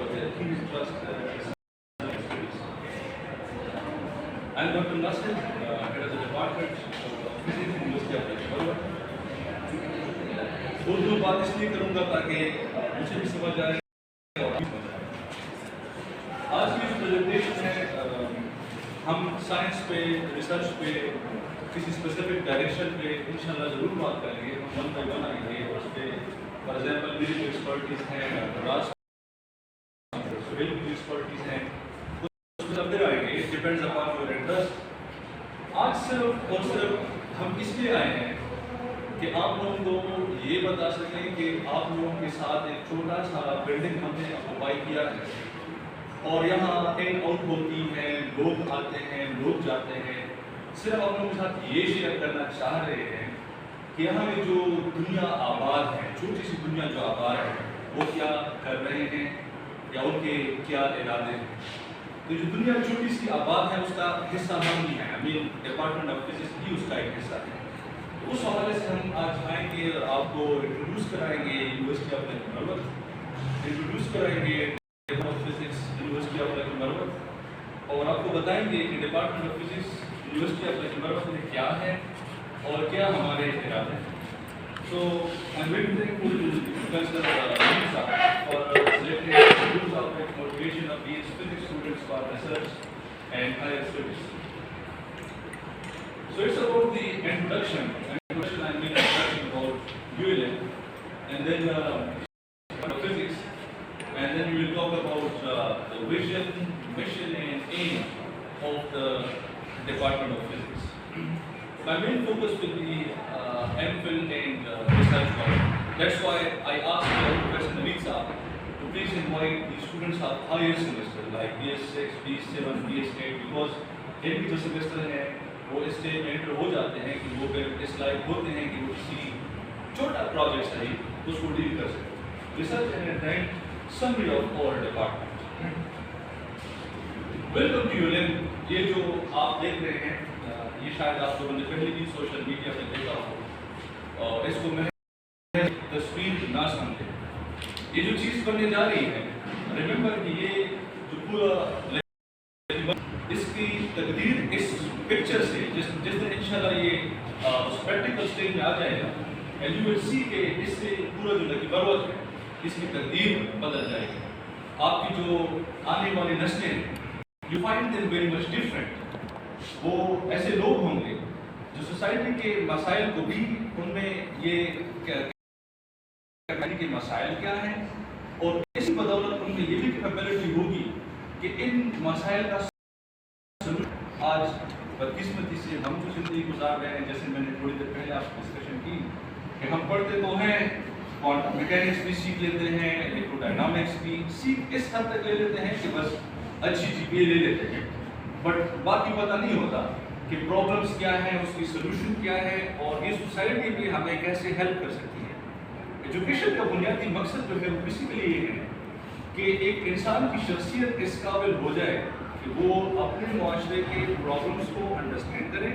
for their keen interest in studies. I am Dr. Nasir, head of the department of physics in University of Leicester. Urdu बात इसलिए करूँगा ताकि मुझे भी समझ आए और भी समझ आए। आज की जो प्रेजेंटेशन है हम साइंस पे, रिसर्च पे, किसी स्पेसिफिक डायरेक्शन पे इंशाल्लाह ज़रूर बात करेंगे। हम वन बाय वन आएंगे उस पर। फॉर एग्जाम्पल मेरी जो एक्सपर्टीज़ हैं, राज सुहेल की एक्सपर्टीज़ हैं, उस पर फिर आएंगे। It depends upon your interest. आज सिर्फ और सिर्फ हम इसलिए आए हैं कि आप लोगों को ये बता सकें कि आप लोगों के साथ एक छोटा सा बिल्डिंग हमने ऑक्युपाई किया है और यहाँ इन आउट होती है, लोग आते हैं, लोग जाते हैं। सिर्फ आप लोगों के साथ ये शेयर करना चाह रहे हैं कि यहाँ में जो दुनिया आबाद है, छोटी सी दुनिया जो आबाद है, वो क्या कर रहे हैं या उनके क्या इरादे हैं। तो जो दुनिया छोटी सी आबाद है उसका हिस्सा हम ही हैं। I mean department of physics भी उसका एक हिस्सा है। उस हवाले से हम आज आएंगे और आपको इंट्रोड्यूस कराएंगे यूनिवर्सिटी ऑफ लेक्चर, इंट्रोड्यूस कराएंगे फिजिक्स यूनिवर्सिटी ऑफ लेक्चर और आपको बताएंगे कि department of physics university of lecture में क्या है और क्या हमारे इरादे हैं। So I am very thankful to professor for selecting use of motivation of these physics students for research and higher studies. So it's about the introduction. I mean introduction about ULM, and then physics, and then we will talk about the vision, mission, and aim of the Department of Physics. My main focus will be MPhil and research work. That's why I asked Professor Naveed Saab to please invite the students of higher semester like BS6, BS7, BS8 because इनकी जो semester है वो इस stage में enter हो जाते हैं कि वो फिर इस लायक होते हैं कि वो किसी छोटा प्रोजेक्ट सही उसको डील कर सकें। Research and and summary of all department. Welcome to ULM. ये जो आप देख रहे हैं ये शायद आप लोगों ने पहले भी सोशल मीडिया पे देखा हो और इसको मैं तस्वीर ना समझे। ये जो चीज़ बनने जा रही है, रिमेंबर कि ये जो पूरा इसकी तकदीर इस पिक्चर से जिस दिन इंशाल्लाह ये उस प्रैक्टिकल स्टेज में आ जाएगा एंड यू विल सी के इससे पूरा जो लकी बरवत है इसकी तकदीर बदल जाएगी। आपकी जो आने वाली नस्लें you find them very much different. वो ऐसे लोग होंगे जो सोसाइटी के मसाइल को भी उनमें ये के मसाइल क्या हैं और इसी बदौलत उनमें ये भी कैपेबिलिटी होगी कि इन मसाइल का आज बदकिस्मती से हम जो ज़िंदगी गुजार रहे हैं, जैसे मैंने थोड़ी देर पहले आपसे डिस्कशन की कि हम पढ़ते तो हैं, क्वांटम मैकेनिक्स भी सीख लेते हैं, इलेक्ट्रोडायनामिक्स भी सीख इस हद तक ले लेते हैं कि बस अच्छी GPA ले लेते हैं, बट बाकी पता नहीं होता कि प्रॉब्लम्स क्या हैं, उसकी सोल्यूशन क्या है और ये सोसाइटी भी हमें कैसे हेल्प कर सकती है। एजुकेशन का बुनियादी मकसद जो है वो बेसिकली ये है कि एक इंसान की शख्सियत इस काबिल हो जाए कि वो अपने माशरे के प्रॉब्लम्स को अंडरस्टैंड करें,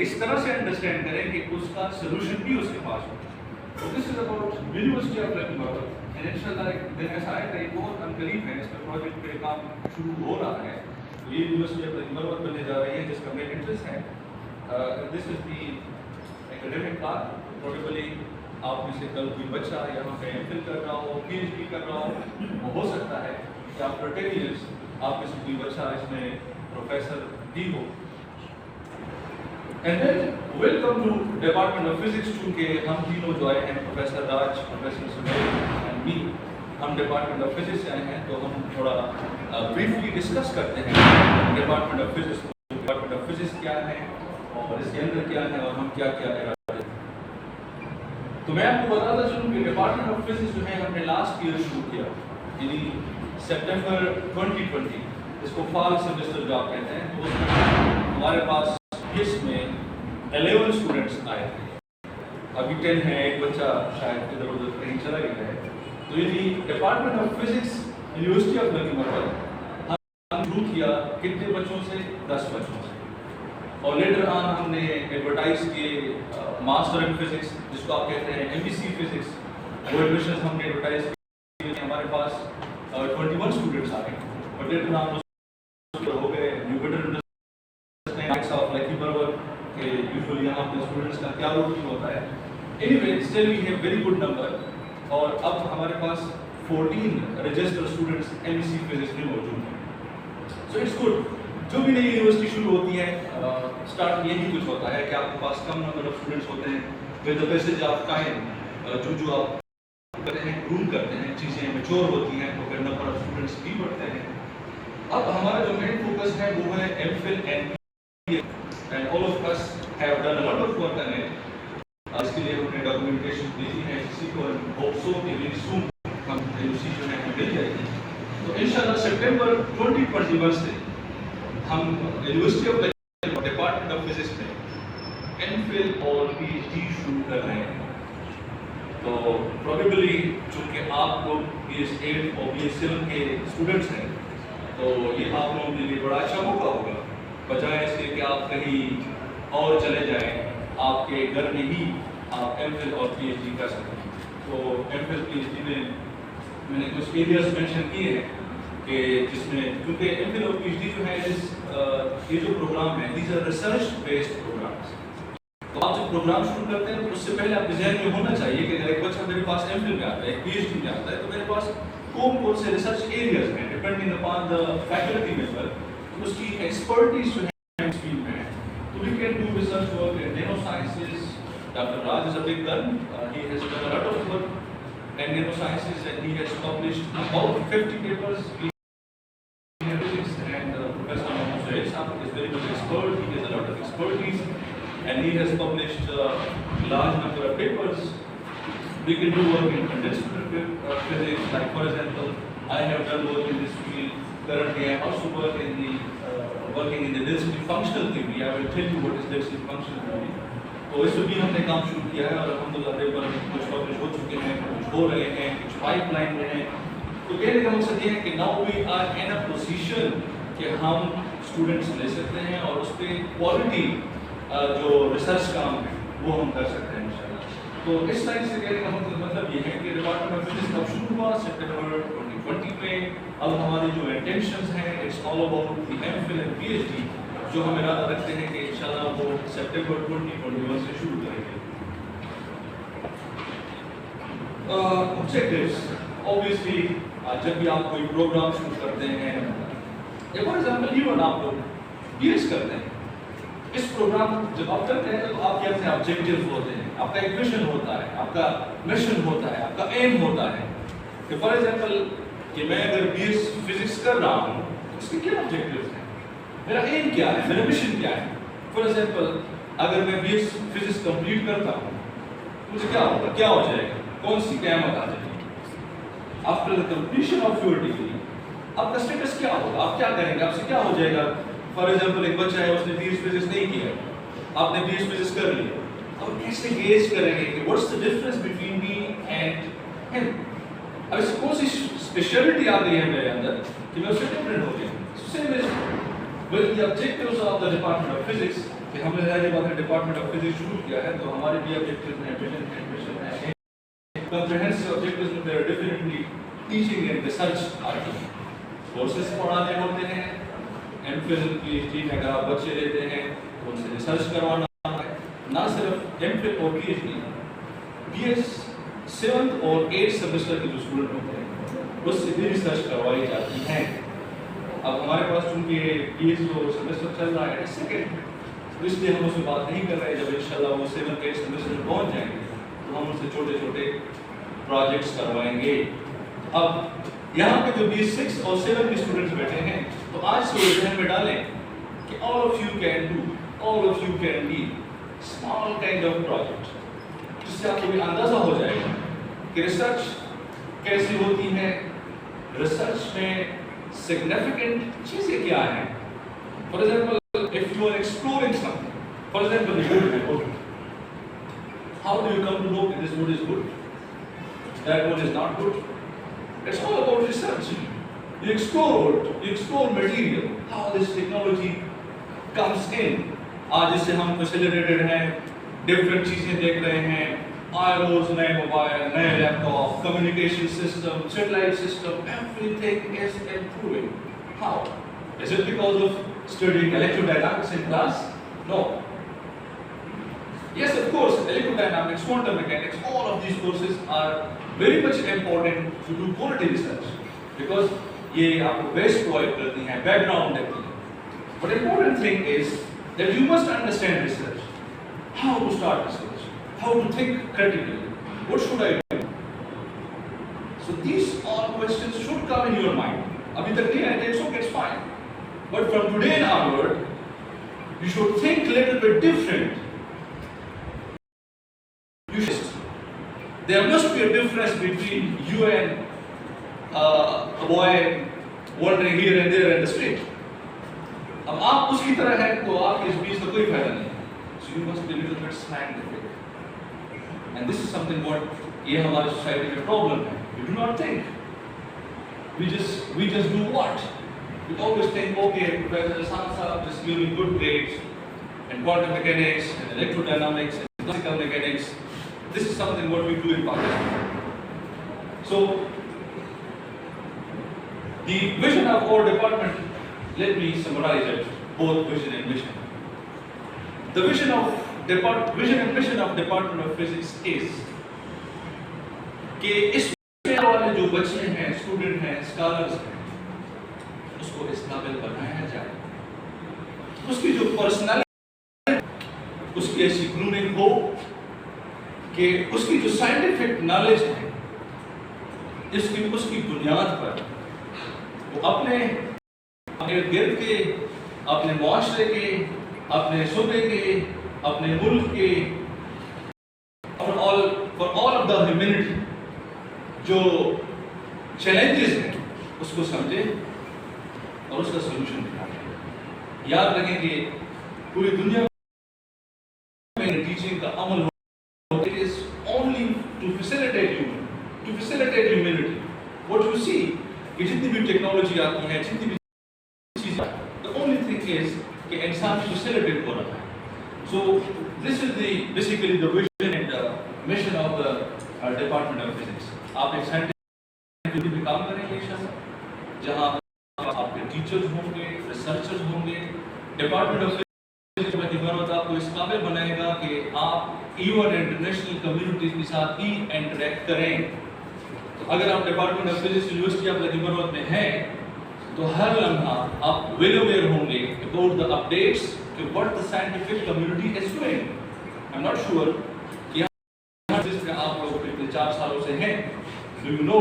इस तरह से अंडरस्टैंड करें कि उसका सोल्यूशन भी उसके पास हो। तो this is about university of lecture and इंशाल्लाह एक दिन ऐसा आएगा, ये बहुत अनकरीब है, इस पर प्रोजेक्ट पे काम शुरू हो रहा है। तो ये यूनिवर्सिटी ऑफ लेक्चर बनने जा रही है जिसका मेन इंटरेस्ट है। This is the academic part. Probably आप में से कल कोई बच्चा यहाँ पे MPhil कर रहा हो, PhD कर रहा हो, हो सकता है कि आफ्टर 10 years आप में से कोई बच्चा इसमें प्रोफेसर भी हो। And then welcome to department of physics. चूँकि हम तीनों जो आए हैं, professor Raj, professor Suhail and me, हम डिपार्टमेंट ऑफ फिजिक्स से आए हैं, तो हम थोड़ा ब्रीफली डिस्कस करते हैं department of physics. Department of physics क्या है और इसके अंदर क्या है और हम क्या क्या इरादे हैं। तो मैं आपको बताता चलूँ कि डिपार्टमेंट ऑफ फिजिक्स जो है हमने लास्ट ईयर शुरू किया, यानी सितंबर 2020, इसको फॉल सेमेस्टर जो आप कहते हैं। तो उसमें हमारे पास इसमें 11 स्टूडेंट्स आए थे, अभी 10 है, एक बच्चा शायद इधर उधर कहीं चला गया है। तो यदि department of physics university of lecture हम शुरू किया कितने बच्चों से? 10 बच्चों से। और लेटर ऑन हमने एडवर्टाइज किए मास्टर इन फिजिक्स, जिसको आप कहते हैं MBC फिजिक्स, वो एडमिशन हमने एडवर्टाइज किए। हमारे पास 21 स्टूडेंट्स आ गए, बट इतना हो गए न्यूबिटर ऑफ लकी बर्बर के यूजुअली यहाँ पे स्टूडेंट्स का क्या रूटीन होता है। Anyway still we have very good number, और अब हमारे पास 14 रजिस्टर्ड स्टूडेंट्स एमएससी फिजिक्स में मौजूद हैं। So it's good. जो भी नई यूनिवर्सिटी शुरू होती है स्टार्ट यही कुछ होता है कि आपके पास कम नंबर ऑफ स्टूडेंट्स होते हैं, with the message of time जो आप करते हैं ग्रूम करते हैं, चीज़ें मैच्योर होती हैं तो फिर नंबर ऑफ स्टूडेंट्स भी बढ़ते हैं। अब हमारा जो मेन फोकस है वो है MPhil and all of us have done a lot of work on it. इसके लिए हमने डॉक्यूमेंटेशन भेजी है किसी को, होप सो कि वेरी सून हम यूनिवर्सिटी जो है मिल जाएगी। तो इंशाल्लाह सितंबर 2021 से हम university of department of physics में एमफिल और पीएचडी शुरू कर रहे हैं। तो प्रोबेबली चूँकि आप लोग BS8 और BS7 के स्टूडेंट्स हैं, तो ये आप लोगों के लिए बड़ा अच्छा मौका होगा, बजाय इसके कि आप कहीं और चले जाएं, आपके घर में ही आप एमफिल और पीएचडी कर सकें। तो एमफिल पीएचडी में मैंने कुछ एरियाज मेंशन किए हैं कि जिसमें क्योंकि एमफिल और पीएचडी जो है ये जो प्रोग्राम है these are research based programmes. तो आप जब प्रोग्राम शुरू करते हैं तो उससे पहले आपके जहन में होना चाहिए कि अगर एक बच्चा मेरे पास एमफिल में आता है, एक पीएचडी में आता है, तो मेरे पास कौन से रिसर्च एरियाज हैं depending upon the faculty member, उसकी एक्सपर्टीज जो है इस फील्ड में है। तो we can do research work in nano sciences. Doctor Raj is a big gun, he has done a lot of work in nano sciences and he has published about 50 papers in physics, and Professor Mohammed Suhail Sahab is very much expert. He has a lot of expertise and he has published a large number of papers. We can do work in condensed physics, like for example, I have done work in this field. Currently, I also work in working in the density functional theory. I will tell you what is density functional theory. तो इसमें भी हमने काम शुरू किया है और अल्हम्दुलिल्लाह पेपर कुछ पब्लिश हो चुके हैं, कुछ हो रहे हैं, कुछ पाइपलाइन में हैं। तो कहने का मकसद ये है कि now we are in a position कि हम स्टूडेंट्स ले सकते हैं और उस पर क्वालिटी जो रिसर्च काम है वो हम कर सकते हैं इंशाल्लाह। तो इस टाइम से कहने का मतलब ये है कि डिपार्टमेंट ऑफ फिजिक्स कब शुरू हुआ, सितंबर 2020 में। अब हमारी जो इंटेंशंस हैं it's all about the MPhil and PhD, जो हम इरादा रखते हैं कि इंशाल्लाह वो सितंबर 2021 से शुरू करेंगे। ऑब्जेक्टिव्स ऑब्वियसली जब भी आप कोई प्रोग्राम शुरू करते हैं, फॉर एग्जाम्पल इवन आप लोग पीएच करते हैं, इस प्रोग्राम जब आप करते हैं तो आपके अपने ऑब्जेक्टिव्स होते हैं, आपका एक विजन होता है, आपका मिशन होता है, आपका एम होता है। कि फॉर एग्जाम्पल कि मैं अगर BS फिजिक्स कर रहा हूँ तो उसके क्या ऑब्जेक्टिव्स हैं, मेरा एम क्या है, मेरा मिशन क्या है। फॉर एग्जाम्पल अगर मैं BS फिजिक्स कंप्लीट करता हूँ मुझे क्या होगा, क्या हो जाएगा, कौन सी क़यामत आ जाएगी। After the completion of your degree आपका स्टेटस क्या होगा, आप क्या करेंगे, आपसे क्या हो जाएगा। फॉर एग्जाम्पल एक बच्चा है उसने BS फिजिक्स नहीं किया, आपने BS फिजिक्स कर लिया, अब कैसे गेज करेंगे कि what's the difference between me and him. अब इससे कौन सी स्पेशलिटी आ गई है मेरे अंदर कि मैं उससे डिफरेंट हो गया। Same is with the objectives of the department of physics कि हमने जाहिर बात है डिपार्टमेंट ऑफ फिजिक्स शुरू किया है, तो हमारे भी ऑब्जेक्टिव्स हैं, विजन है, मिशन है, कंप्रिहेंसिव ऑब्जेक्टिव्स में there definitely teaching and research आती है। कोर्सेज पढ़ाने होते हैं, एमफिल पीएचडी में अगर आप बच्चे लेते हैं तो उनसे रिसर्च करवाना है। ना सिर्फ एमफिल और पीएचडी, BS 7th और 8th सेमेस्टर के जो स्टूडेंट होते हैं उससे भी रिसर्च करवाई जाती है। अब हमारे पास चूँकि BS जो सेमेस्टर चल रहा है सेकेंड, तो इसलिए हम उसमें बात नहीं कर रहे हैं। जब इंशाल्लाह वो 7th 8th सेमेस्टर में पहुँच जाएंगे तो हम उनसे छोटे छोटे प्रोजेक्ट्स करवाएंगे। अब यहाँ पे जो BS 6 और 7 के स्टूडेंट्स बैठे हैं तो आज से ध्यान में डालें कि all of you can do, all of you can lead small kind of project, जिससे आपको भी अंदाजा हो जाएगा कि रिसर्च कैसी होती है, रिसर्च में सिग्निफिकेंट चीजें क्या हैं। For example if you are exploring something, for example wood है, how do you come to know this wood is good, that wood is not good. It's all about research. You explore material, how this technology comes in. आज इससे हम facilitated हैं, different चीजें देख रहे हैं, iOS, नए मोबाइल, नए laptop, communication system, satellite system, everything is improving. How? Is it because of studying electrodynamics in class? No. Yes, of course, electrodynamics, quantum mechanics, all of these courses are very much important to do quality research because ये आपको base provide करती हैं, background देती हैं. But important thing is that you must understand research. How to start research? How to think critically? What should I do? So these all questions should come in your mind. अभी तक नहीं आए, it's okay, it's fine. But from today onward, you should think a little bit different. There must be a difference between you and a boy wandering here and there in the street. अब आप उसकी तरह हैं तो आपके इस बीच का कोई फायदा नहीं. So you must be a little bit scientific. And this is something what ये हमारे society में problem है. We do not think. We just do what? We always think, okay, Professor Hassan just give me good grades in quantum mechanics and electrodynamics and classical mechanics. This is something what we do in Pakistan. So, the vision of our department, let me summarize it, both vision and mission. The vision and mission of Department of Physics is कि इसमें वाले जो बच्चे हैं, student हैं, scholars हैं, उसको इस काबिल बनाया जाए, उसकी जो पर्सनालिटी, उसकी ऐसी ग्रूमिंग हो कि उसकी जो साइंटिफिक नॉलेज है, उसकी बुनियाद पर वो अपने गिर्द के, अपने मुआशरे के, अपने सूबे के, अपने मुल्क के, for all of the humanity जो चैलेंजेस हैं उसको समझे और उसका सोल्यूशन निकाले. याद रखें कि पूरी दुनिया में टीचिंग का अमल हो, it is only to facilitate humanity. What you see कि जितनी भी टेक्नोलॉजी आती है, जितनी भी चीज़, the only thing is कि इंसान facilitate हो रहा है. So this is basically the vision and mission of the Department of Physics. आप एक साइंटिफिक में काम करेंगे इंशाल्लाह, जहाँ आपके टीचर्स होंगे, रिसर्चर्स होंगे. डिपार्टमेंट ऑफ फिजिक्स में दिमाग आपको इस काबिल बनाएगा कि आप इवन इंटरनेशनल कम्युनिटीज के साथ ही इंटरेक्ट करें. तो अगर आप department of physics university of Lakhimpur में हैं तो हर लम्हा आप वेल अवेयर होंगे अबाउट द अपडेट्स कि what the scientific community is doing. I am not sure कि जिसमें आप लोग पिछले 4 सालों से हैं, डू यू नो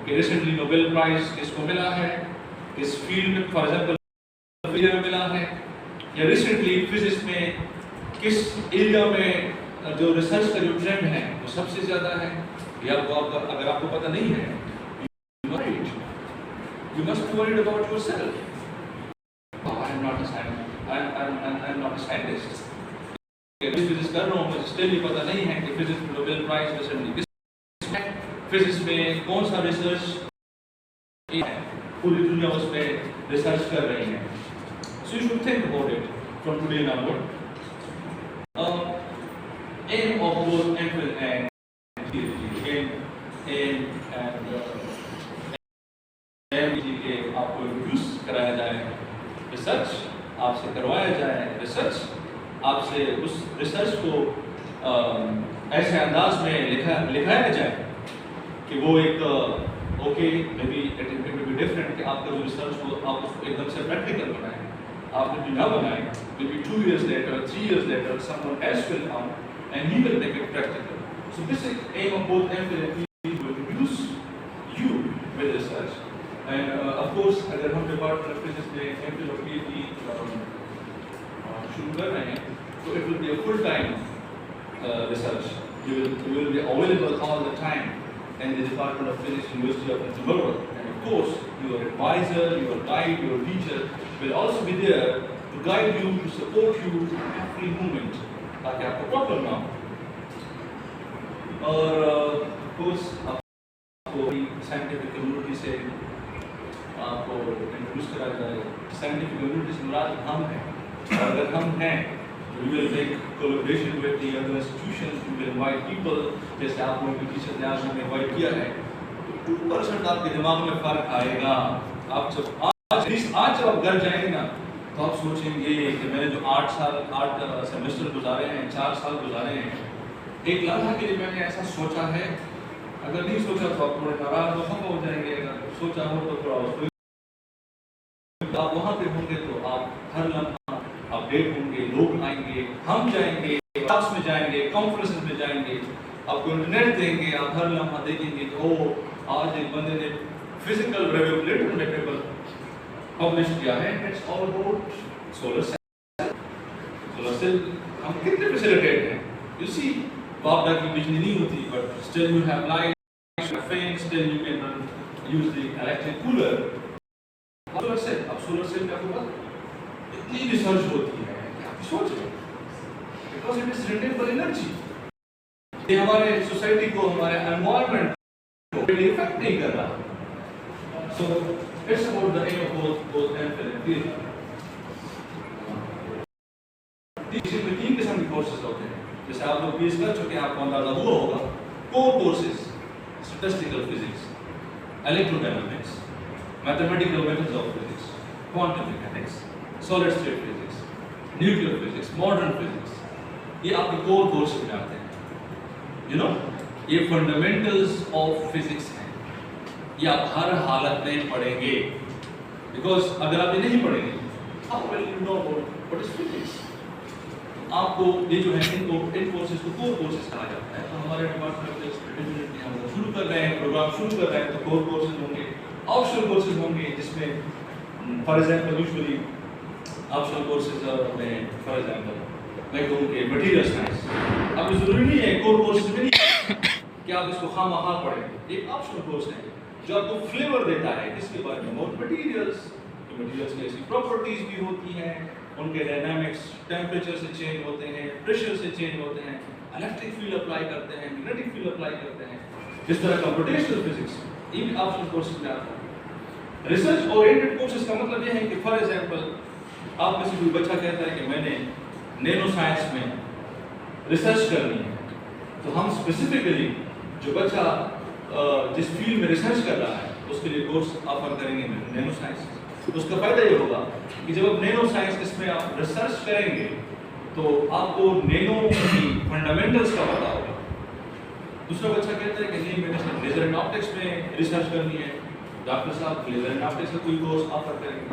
कि रिसेंटली नोबेल प्राइज किसको मिला है, किस फील्ड में, फॉर एग्जांपल में मिला है, या रिसेंटली फिजिक्स में किस एरिया में जो रिसर्च का जो ट्रेंड है वो सबसे ज़्यादा है. या अगर आपको पता नहीं है, you must be worried about yourself. Oh, I am not a scientist. I am not a scientist. Physics कर रहा हूँ, मुझे स्टिल भी पता नहीं है कि फिजिक्स में नोबेल प्राइज रिसेंटली फिजिक्स में कौन सा रिसर्च है, पूरी दुनिया उस पर रिसर्च कर रही है. So you should think about it from today onward. Aim of both MPhil and PhD, aim and के आपको इंट्रोड्यूस कराया जाए, रिसर्च आपसे करवाया जाए, रिसर्च आपसे उस रिसर्च को ऐसे अंदाज में लिखाया जाए कि वो एक ओके मे बी डिफरेंट, कि आपका जो रिसर्च हो आप उसको एकदम से प्रैक्टिकल बनाएं. आपने जो ना बनाए, may be 2 years later, 3 years later, someone else will come and he will make it practical. So this is aim of both MPhil and PhD to introduce you with research. And of course, अगर हम department of physics में MPhil और PhD शुरू कर रहे हैं, तो it will be a full-time research. You will be available all the time in the Department of Physics, University of London. And of course, your advisor, your guide, your teacher will also be there to guide you, to support you every moment, ताकि आपको problem ना हो. और of course, आपको scientific community से आपको introduce कराया जाए. साइंटिफिक कम्युनिटी से मुराद हम हैं, और अगर हम हैं We will make collaboration with the other institutions. We will invite people. जैसे आप लोगों के टीचर ने आज हमें invite किया है, तो 2% आपके दिमाग में फर्क आएगा। आप जब आज जब आप घर जाएंगे ना, तो आप सोचेंगे कि मैंने जो 8 सेमेस्टर गुजारे हैं, 4 साल गुजारे हैं, एक लम्हा के लिए मैंने ऐसा सोचा है। अगर नहीं सोचा तो आप थोड़े नाराज हो जाएंगे, अगर सोचा हो तो थोड़ा आप वहाँ पे होंगे तो आप हर लम्हा अपडेट होंगे, लोग आएंगे, हम जाएंगे, क्लास में जाएंगे, कॉन्फ्रेंसेस में जाएंगे, आपको इंटरनेट देंगे, आप हर लम्हा देखेंगे कि ओ आज एक बंदे ने फिजिकल रेगुलेटर पेपर पब्लिश किया है। It's all about solar cell. Solar cell हम कितने फैसिलिटेट हैं। यू सी बाप की बिजली नहीं होती, but still you have light, fan, still you can use the electric cooler. Solar cell, अब सोलर सेल का आपको इतनी रिसर्च होती है, आप सोचें, because it is renewable energy. ये हमारे सोसाइटी को, हमारे एनवायरनमेंट को इफेक्ट नहीं कर रहा। So it's about the aim of both and theory. Teaching में 3 किस्म के कोर्सेज होते हैं, जैसे आप लोग पीएच कर चुके हैं, आपको अंदाजा हुआ होगा। Core courses, statistical physics, electrodynamics, mathematical methods of physics, quantum mechanics, solid state physics, nuclear physics, modern physics, ये आपके कोर कोर्स में आते हैं। यू नो, ये फंडामेंटल्स ऑफ फिजिक्स हैं, ये आप हर हालत में पढ़ेंगे। बिकॉज अगर आप ये नहीं पढ़ेंगे, how will you know what is physics? आपको ये जो है इन कोर्सेज को कोर कोर्सेज कहा जाता है। तो हमारे डिपार्टमेंट में हम शुरू कर रहे हैं, प्रोग्राम शुरू कर रहे हैं, तो कोर कोर्सेज होंगे, ऑप्शनल कोर्सेज होंगे, जिसमें for example usually optional courses में फॉर एग्जांपल मैं कहूँ कि मटेरियल साइंस। अब जरूरी नहीं है कोर कोर्सेज में नहीं कि आप इसको खामखा पढ़ें। एक ऑप्शनल कोर्स है जो आपको फ्लेवर देता है किसके बारे में, और मटेरियल्स की ऐसी प्रॉपर्टीज भी होती हैं, उनके डायनामिक्स टेम्परेचर से चेंज होते हैं, प्रेशर से चेंज होते हैं, इलेक्ट्रिक फील्ड अप्लाई करते हैं, मैग्नेटिक फील्ड अप्लाई करते हैं, जिस तरह कंप्यूटेशनल फिजिक्स ये भी ऑप्शनल कोर्सेज में आता है। रिसर्च ओरिएंटेड कोर्सेज का मतलब ये है कि फॉर एग्जांपल आप में से कोई बच्चा कहता है कि मैंने नैनो साइंस में रिसर्च करनी है, तो हम स्पेसिफिकली जो बच्चा जिस फील्ड में रिसर्च कर रहा है उसके लिए कोर्स ऑफर करेंगे नैनो साइंस। तो उसका फायदा ये होगा कि जब आप नैनो साइंस इसमें आप रिसर्च करेंगे तो आपको नैनो की फंडामेंटल्स का पता होगा। दूसरा बच्चा कहता है कि नहीं मैंने लेजर एंड ऑप्टिक्स में रिसर्च करनी है, डॉक्टर साहब लेजर एंड ऑप्टिक्स का कोई कोर्स ऑफर करेंगे।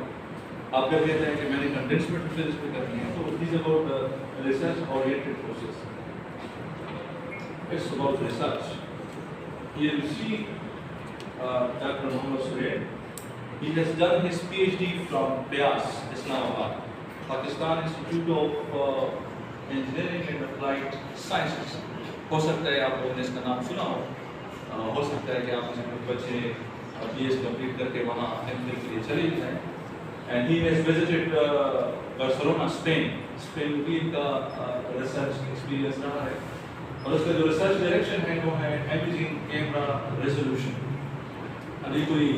आप क्या कहते हैं कि मैंने कंडेंसमेंट फिजिक्स में करनी है, तो this about research oriented courses. It's about research. Here you see Dr. Mohammad Suhail. He has done his PhD from Beas, Islamabad, Pakistan Institute of Engineering and Applied Sciences. हो सकता है आप लोगों ने इसका नाम सुना हो सकता है कि आप में कुछ बच्चे PhD कंप्लीट करके वहाँ MPhil के लिए चले जाएं। And he has visited Barcelona, Spain. Spain भी इनका रिसर्च एक्सपीरियंस रहा है, और उसका जो रिसर्च डायरेक्शन है वो है इमेजिंग कैमरा रेजोल्यूशन। अभी कोई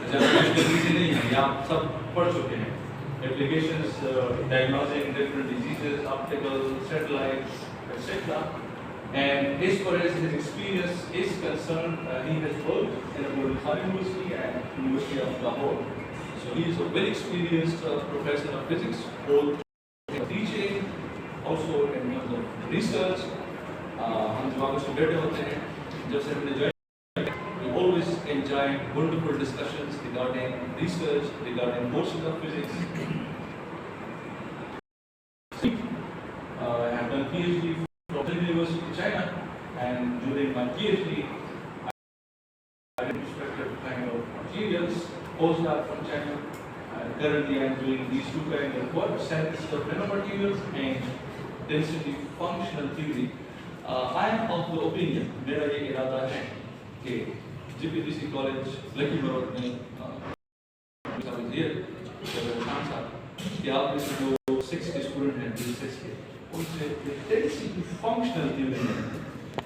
चीज़ें नहीं है, ये आप सब पढ़ चुके हैं। Applications diagnosing different diseases, optical, satellite, etcetera. And as far as his experience is concerned, he has worked in Abu Dhabi University and University of Lahore. So he is a very experienced professor of physics, both in teaching, also in terms of research. हम जब आपस में बैठे होते हैं, जब से हमने join, we always enjoy wonderful discussions regarding research, regarding portions of physics. I have done PhD from the University of China, and during my PhD, I did respective kind of materials, postdoc from China. Currently, I am doing these two kinds of work: synthesis of nanomaterials and density functional theory. I am of the opinion, मेरा ये इरादा है कि GPTC college lucky burrowed में कि आप में से जो 6 के स्टूडेंट हैं BSS के, उनसे डेंसिटी फंक्शनल थ्योरी में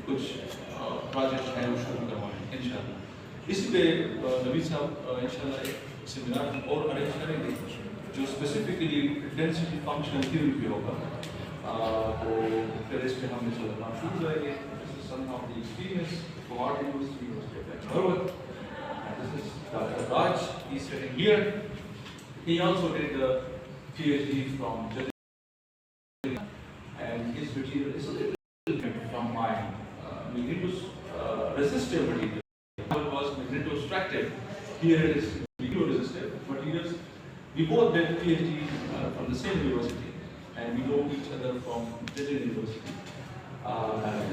कुछ प्रोजेक्ट हैं वो शुरू करवाएं इंशाल्लाह। इसी पे नबी साहब इंशाल्लाह एक सेमिनार और अरेंज करेंगे जो स्पेसिफिकली डेंसिटी फंक्शनल थ्योरी पे होगा। तो फिर इस पे हम इंशाल्लाह काम शुरू करेंगे. This is some of the experience from our university at Harvard. This is Dr. Raj. He's sitting here. He also did a PhD from Germany, and his material is a little different from mine. Resistive material. It was magnetostractive. Here it is resistive materials. We both did PhD from the same university, and we know each other from Delhi University.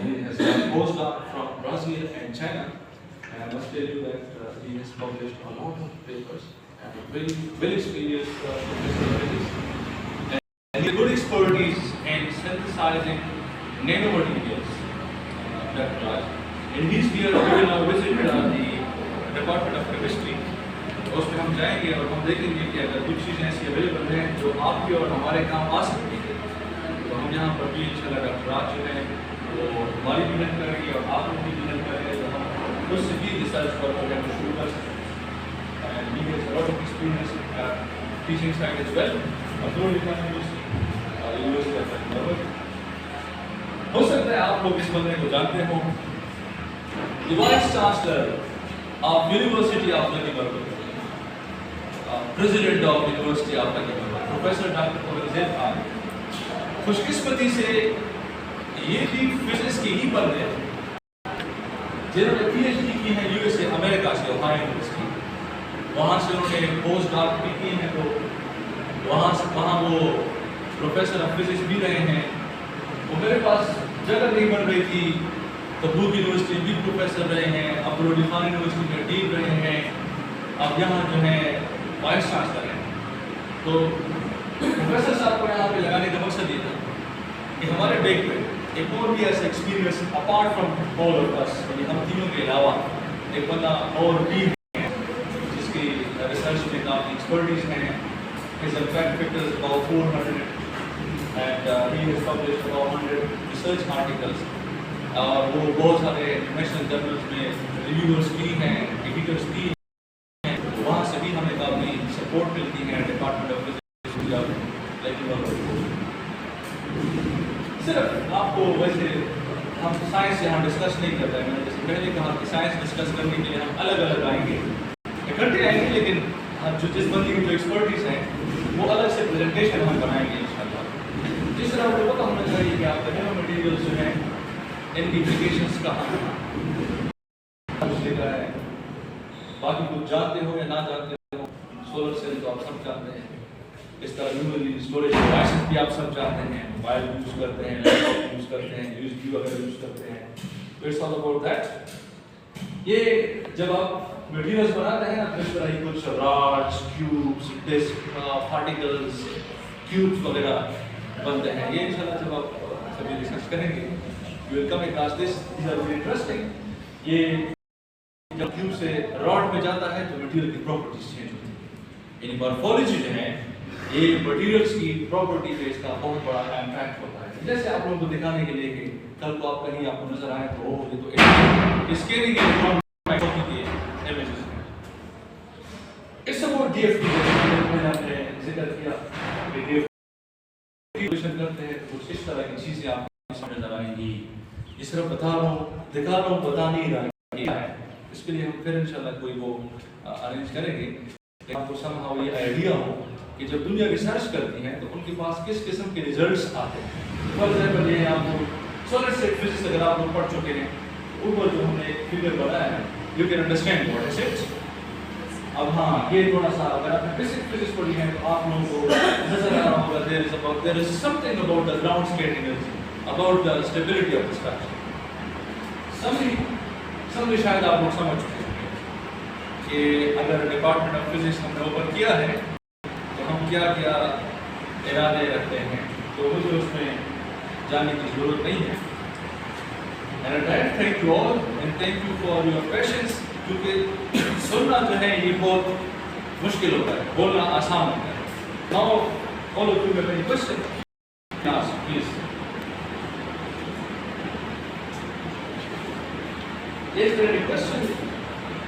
He has done postdoc from Brazil and China, and I must tell you that he has published a lot of papers. And a very well experienced professor, and good expertise in synthesizing nanomaterials. Dr. Raj. In this year, we will now visit the Department of Chemistry. उसमें हम जाएंगे और हम देखेंगे कि अगर कुछ चीज़ें ऐसी अवेलेबल हैं जो आपके और हमारे काम आ सकती है, तो हम यहाँ पर भी इंशाल्लाह डॉक्टर राज जो है वो हमारी भी मदद करेंगे और आप लोग भी मदद करेंगे, तो हम उससे भी रिसर्च वर्क वगैरह शुरू कर सकते हैं. And he has a lot of experience in teaching side as well. University of Harvard. हो सकता है आप लोग इस बंदे को जानते हो. The Vice Chancellor of University of Edinburgh, President of University of Edinburgh, Professor Dr. Orazil Khan. खुशकिस्मती से ये भी फिजिक्स के ही बंदे जिन्होंने PhD की है USA अमेरिका से, ओहायो यूनिवर्सिटी. वहाँ से उन्होंने पोस्ट डॉक भी की है, तो वहाँ वो प्रोफेसर ऑफ फिजिक्स भी रहे हैं. वो मेरे पास जगह नहीं बन रही थी तो बुक यूनिवर्सिटी भी प्रोफेसर रहे हैं, अब्रोडी खान यूनिवर्सिटी में डीन रहे हैं, अब यहाँ जो है वाइस चांसलर हैं. तो प्रोफेसर साहब को यहाँ पे लगाने का मकसद ये था कि हमारे डेक पे एक और भी ऐसा experience apart from all of us, हम तीनों के अलावा एक बंदा और भी है जिसकी रिसर्च में काफ़ी एक्सपर्टीज हैं. His impact factor is about 400 and he has published about 100 research articles. और वो बहुत सारे इंटरनेशनल जर्नल्स में रिव्यूअर्स भी हैं, एडिटर्स भी हैं. वहाँ से भी हमें काफ़ी सपोर्ट मिलती है डिपार्टमेंट ऑफ फिजिक्स. सिर्फ आपको वैसे हम साइंस यहाँ डिस्कस नहीं कर रहे हैं. मैंने जैसे पहले कहा कि साइंस डिस्कस करने के लिए हम अलग अलग आएंगे, इकट्ठे आएंगे, लेकिन जिस बंदी की जो एक्सपर्टीज हैं वो अलग से प्रेजेंटेशन हम बनाएंगे इंशाल्लाह. जिस तरह आपको पता होना चाहिए कि आपका नैनो मटेरियल्स जो हैं इनकी एप्लीकेशंस कहाँ हैं, बाकी कुछ जानते हो या ना जानते हो. सोलर सेल तो आप सब जानते हैं, इस तरह मेमोरी स्टोरेज डिवाइसेस भी आप सब जानते हैं, मोबाइल यूज़ करते हैं, लैपटॉप यूज़ करते हैं, यूएसबी वगैरह यूज़ करते हैं. तो इट्स ऑल अबाउट दैट. ये जब आप मटेरियल्स बनाते हैं ना, तो इस तरह ही कुछ rods, cubes, disc, particles, cubes वगैरह बनते हैं. ये इंशाल्लाह जब आप सभी रिसर्च करेंगे you will come across this. These are very interesting. ये जब क्यूब से रॉड में जाता है तो मटेरियल की प्रॉपर्टीज चेंज होती है. यानी मॉर्फोलॉजी जो है ये मटेरियल्स की प्रॉपर्टी पे इसका बहुत बड़ा इम्पैक्ट होता है. जैसे आप लोगों को दिखाने के लिए कि कल को आप कहीं आपको नजर आए तो ये तो स्कैनिंग इलेक्ट्रॉन की इमेजेस हैं. It's about DFT. मैंने आपने जिक्र किया कि डीएफटी करते हैं, कुछ इस तरह की चीजें आपको नजर आएंगी. ये सिर्फ बता रहा हूँ, दिखा रहा हूँ, बता नहीं रहा है. इसके लिए हम फिर इंशाल्लाह कोई वो अरेंज करेंगे. आपको समहाउ ये आइडिया हो कि जब दुनिया रिसर्च करती है तो उनके पास किस किस्म के रिजल्ट्स आते हैं. फॉर एग्जाम्पल ये आपको सोलर सेल फिजिक्स अगर आप लोग पढ़ चुके हैं, ऊपर जो हमने एक फिगर बनाया है, you can understand what is it. अब हाँ, ये थोड़ा सा अगर आपने बेसिक फिजिक्स पढ़ी है तो आप लोगों को नजर आ रहा होगा there is something about the ground state energy, about the stability of the structure. समझे शायद आप लोग समझ चुके हैं कि अगर डिपार्टमेंट ऑफ फिजिक्स हमने ओपन किया है तो हम क्या क्या इरादे रखते हैं, तो मुझे उसमें जाने की जरूरत नहीं है. And thank you all and thank you for your patience. क्योंकि सुनना जो है ये बहुत मुश्किल होता है, बोलना आसान होता है. Now all of you have any question? Yes, please. Is there any question?